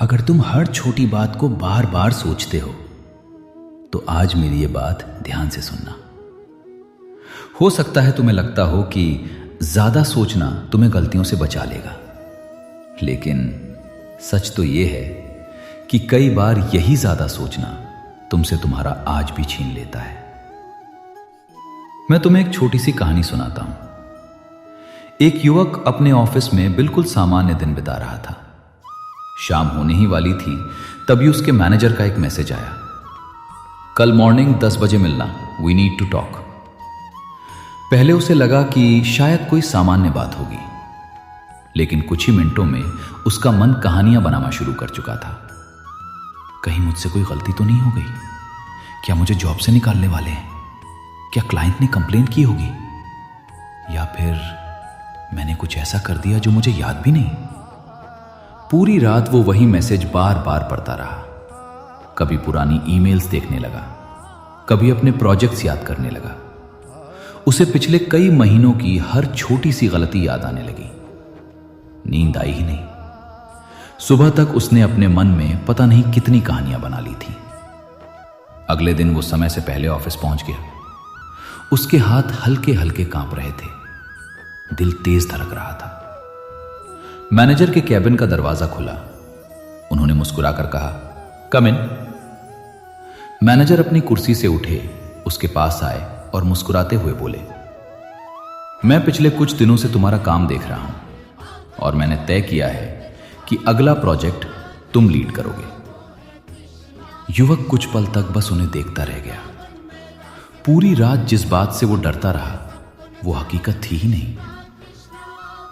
अगर तुम हर छोटी बात को बार बार सोचते हो तो आज मेरी ये बात ध्यान से सुनना। हो सकता है तुम्हें लगता हो कि ज्यादा सोचना तुम्हें गलतियों से बचा लेगा, लेकिन सच तो यह है कि कई बार यही ज्यादा सोचना तुमसे तुम्हारा आज भी छीन लेता है। मैं तुम्हें एक छोटी सी कहानी सुनाता हूं। एक युवक अपने ऑफिस में बिल्कुल सामान्य दिन बिता रहा था। शाम होने ही वाली थी, तभी उसके मैनेजर का एक मैसेज आया, कल मॉर्निंग 10 बजे मिलना, वी नीड टू टॉक। पहले उसे लगा कि शायद कोई सामान्य बात होगी, लेकिन कुछ ही मिनटों में उसका मन कहानियां बनाना शुरू कर चुका था। कहीं मुझसे कोई गलती तो नहीं हो गई? क्या मुझे जॉब से निकालने वाले हैं? क्या क्लाइंट ने कंप्लेंट की होगी? या फिर मैंने कुछ ऐसा कर दिया जो मुझे याद भी नहीं? पूरी रात वो वही मैसेज बार बार पढ़ता रहा। कभी पुरानी ईमेल्स देखने लगा, कभी अपने प्रोजेक्ट्स याद करने लगा। उसे पिछले कई महीनों की हर छोटी सी गलती याद आने लगी। नींद आई ही नहीं। सुबह तक उसने अपने मन में पता नहीं कितनी कहानियां बना ली थी। अगले दिन वो समय से पहले ऑफिस पहुंच गया। उसके हाथ हल्के हल्के कांप रहे थे, दिल तेज धड़क रहा था। मैनेजर के कैबिन का दरवाजा खुला। उन्होंने मुस्कुराकर कहा, कम इन। मैनेजर अपनी कुर्सी से उठे, उसके पास आए और मुस्कुराते हुए बोले, मैं पिछले कुछ दिनों से तुम्हारा काम देख रहा हूं और मैंने तय किया है कि अगला प्रोजेक्ट तुम लीड करोगे। युवक कुछ पल तक बस उन्हें देखता रह गया। पूरी रात जिस बात से वो डरता रहा वो हकीकत थी ही नहीं।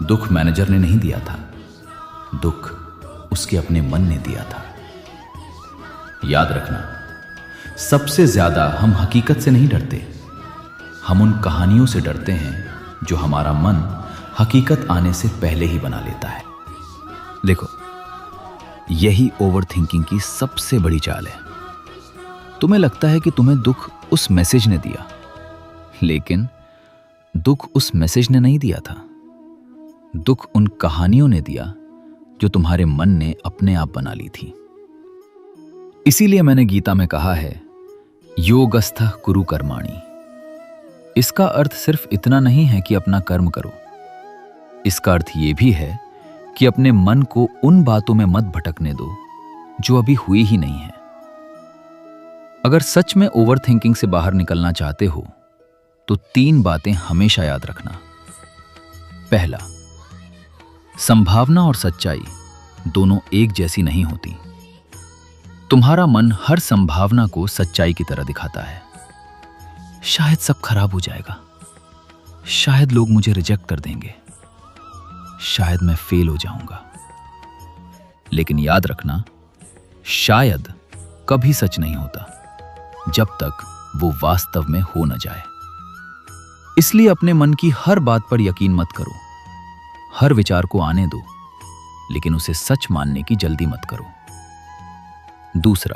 दुख मैनेजर ने नहीं दिया था, दुख उसके अपने मन ने दिया था। याद रखना, सबसे ज्यादा हम हकीकत से नहीं डरते, हम उन कहानियों से डरते हैं जो हमारा मन हकीकत आने से पहले ही बना लेता है। देखो, यही ओवर थिंकिंग की सबसे बड़ी चाल है। तुम्हें लगता है कि तुम्हें दुख उस मैसेज ने दिया, लेकिन दुख उस मैसेज ने नहीं दिया था। दुख उन कहानियों ने दिया जो तुम्हारे मन ने अपने आप बना ली थी। इसीलिए मैंने गीता में कहा है, योगस्थः कुरु कर्माणि। इसका अर्थ सिर्फ इतना नहीं है कि अपना कर्म करो, इसका अर्थ यह भी है कि अपने मन को उन बातों में मत भटकने दो जो अभी हुई ही नहीं है। अगर सच में ओवर थिंकिंग से बाहर निकलना चाहते हो तो 3 बातें हमेशा याद रखना। पहला, संभावना और सच्चाई दोनों एक जैसी नहीं होती। तुम्हारा मन हर संभावना को सच्चाई की तरह दिखाता है। शायद सब खराब हो जाएगा, शायद लोग मुझे रिजेक्ट कर देंगे, शायद मैं फेल हो जाऊंगा। लेकिन याद रखना, शायद कभी सच नहीं होता जब तक वो वास्तव में हो न जाए। इसलिए अपने मन की हर बात पर यकीन मत करो। हर विचार को आने दो, लेकिन उसे सच मानने की जल्दी मत करो। दूसरा,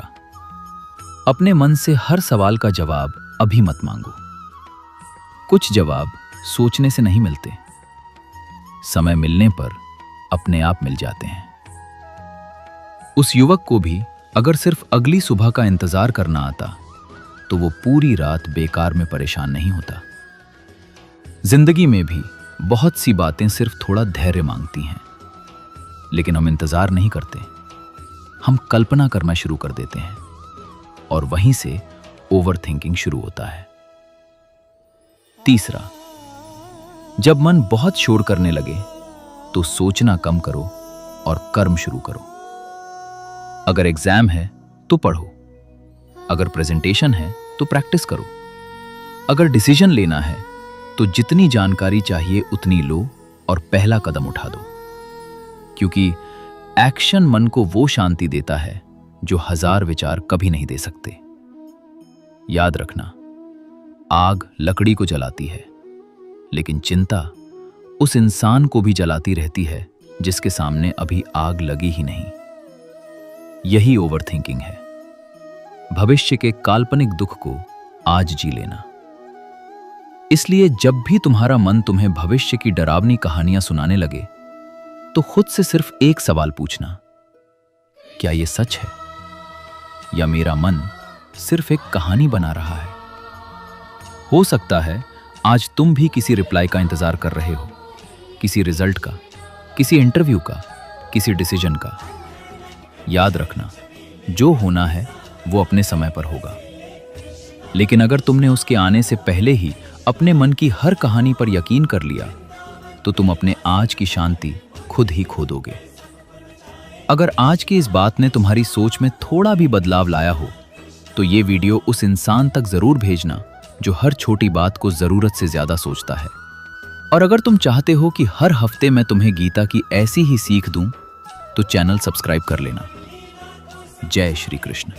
अपने मन से हर सवाल का जवाब अभी मत मांगो। कुछ जवाब सोचने से नहीं मिलते, समय मिलने पर अपने आप मिल जाते हैं। उस युवक को भी अगर सिर्फ अगली सुबह का इंतजार करना आता तो वो पूरी रात बेकार में परेशान नहीं होता। जिंदगी में भी बहुत सी बातें सिर्फ थोड़ा धैर्य मांगती हैं, लेकिन हम इंतजार नहीं करते, हम कल्पना करना शुरू कर देते हैं और वहीं से ओवर थिंकिंग शुरू होता है। तीसरा, जब मन बहुत शोर करने लगे तो सोचना कम करो और कर्म शुरू करो। अगर एग्जाम है तो पढ़ो, अगर प्रेजेंटेशन है तो प्रैक्टिस करो, अगर डिसीजन लेना है तो जितनी जानकारी चाहिए उतनी लो और पहला कदम उठा दो, क्योंकि एक्शन मन को वो शांति देता है जो 1000 विचार कभी नहीं दे सकते। याद रखना, आग लकड़ी को जलाती है, लेकिन चिंता उस इंसान को भी जलाती रहती है जिसके सामने अभी आग लगी ही नहीं। यही ओवर थिंकिंग है, भविष्य के काल्पनिक दुख को आज जी लेना। इसलिए जब भी तुम्हारा मन तुम्हें भविष्य की डरावनी कहानियां सुनाने लगे तो खुद से सिर्फ एक सवाल पूछना, क्या ये सच है, या मेरा मन सिर्फ एक कहानी बना रहा है? हो सकता है आज तुम भी किसी रिप्लाई का इंतजार कर रहे हो, किसी रिजल्ट का, किसी इंटरव्यू का, किसी डिसीजन का। याद रखना, जो होना है वो अपने समय पर होगा। लेकिन अगर तुमने उसके आने से पहले ही अपने मन की हर कहानी पर यकीन कर लिया, तो तुम अपने आज की शांति खुद ही खो दोगे। अगर आज की इस बात ने तुम्हारी सोच में थोड़ा भी बदलाव लाया हो, तो ये वीडियो उस इंसान तक जरूर भेजना जो हर छोटी बात को जरूरत से ज्यादा सोचता है। और अगर तुम चाहते हो कि हर हफ्ते मैं तुम्हें गीता की ऐसी ही सीख दूं, तो चैनल सब्सक्राइब कर लेना। जय श्री कृष्ण।